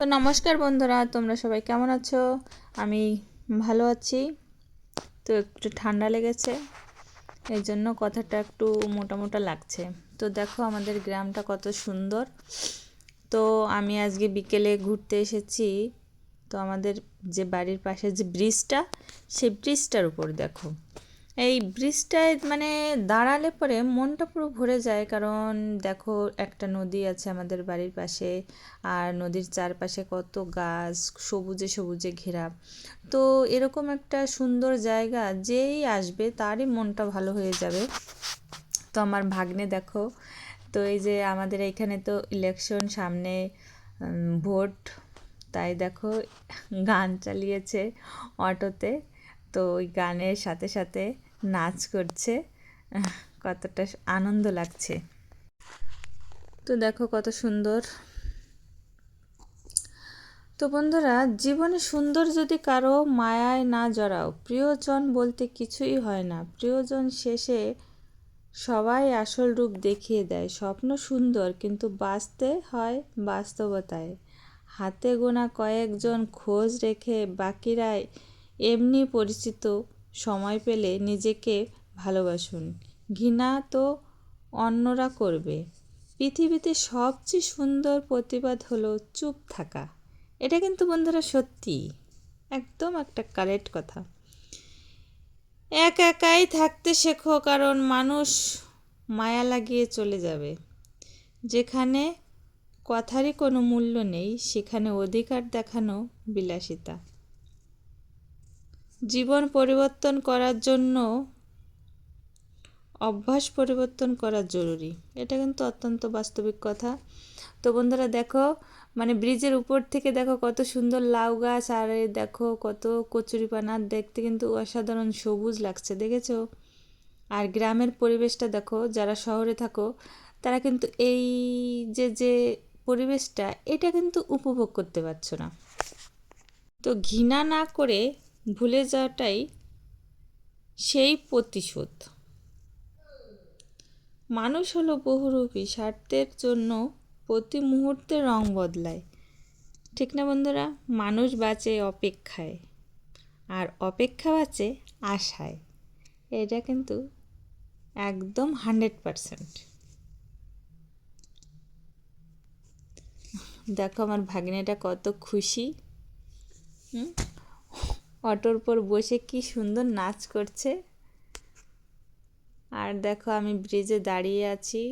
তো নমস্কার বন্ধুরা, তোমরা সবাই কেমন আছো? আমি ভালো আছি। তো একটু ঠান্ডা লেগেছে, এই জন্য কথাটা একটু মোটা মোটা লাগছে। তো দেখো আমাদের গ্রামটা কত সুন্দর। তো আমি আজকে বিকেলে ঘুরতে এসেছি। তো আমাদের যে বাড়ির পাশে যে ব্রিজটা, সেই ব্রিজটার উপর দেখো, এই ব্রিজটায় মানে দাঁড়ালে পরে মনটা পুরো ভরে যায়। কারণ দেখো একটা নদী আছে আমাদের বাড়ির পাশে, আর নদীর চারপাশে কত গাছ, সবুজে সবুজে ঘেরা। তো এরকম একটা সুন্দর জায়গা যেই আসবে তারই মনটা ভালো হয়ে যাবে। তো আমার ভাগ্নে দেখো, তো এই যে আমাদের এইখানে তো ইলেকশন সামনে, ভোট, তাই দেখো গান চালিয়েছে অটোতে। তো ওই গানের সাথে সাথে নাচ করছে, কতটা আনন্দ লাগছে। তো দেখো কত সুন্দর। তো বন্ধুরা, জীবনে সুন্দর যদি কারো মায়ায় না জড়াও, প্রিয়জন বলতে কিছুই হয় না, প্রিয়জন শেষে সবাই আসল রূপ দেখিয়ে দেয়। স্বপ্ন সুন্দর কিন্তু বাঁচতে হয় বাস্তবতায়। হাতে গোনা কয়েকজন খোঁজ রেখে বাকিরাই এমনি পরিচিত। সময় পেলে নিজেকে ভালোবাসুন, ঘৃণা তো অন্যরা করবে। পৃথিবীতে সবচেয়ে সুন্দর প্রতিবাদ হলো চুপ থাকা। এটা কিন্তু বন্ধুরা সত্যি, একদম একটা কারেক্ট কথা। একাই থাকতে শেখো, কারণ মানুষ মায়া লাগিয়ে চলে যাবে। যেখানে কথারই কোনো মূল্য নেই, সেখানে অধিকার দেখানো বিলাসিতা। জীবন পরিবর্তন করার জন্য অভ্যাস পরিবর্তন করা জরুরি। এটা কিন্তু অত্যন্ত বাস্তবিক কথা। তো বন্ধুরা দেখো, মানে ব্রিজের উপর থেকে দেখো কত সুন্দর লাউ গাছ, আর দেখো কত কচুরিপানা, দেখতে কিন্তু অসাধারণ সবুজ লাগছে, দেখেছো? আর গ্রামের পরিবেশটা দেখো, যারা শহরে থাকো তারা কিন্তু এই যে যে পরিবেশটা, এটা কিন্তু উপভোগ করতে পারছো না। তো ঘৃণা না করে ভুলে যাওয়াটাই সেই প্রতিশোধ। মানুষ হলো বহুরূপী, স্বার্থের জন্য প্রতি মুহূর্তে রং বদলায়। ঠিক না বন্ধুরা? মানুষ বাঁচে অপেক্ষায়, আর অপেক্ষা বাঁচে আশায়। এটা কিন্তু একদম 100%। দেখো আমার ভাগ্নেটা কত খুশি, অটোর উপর বসে কি সুন্দর নাচ করছে। আর দেখো আমি ব্রিজে দাঁড়িয়ে আছি,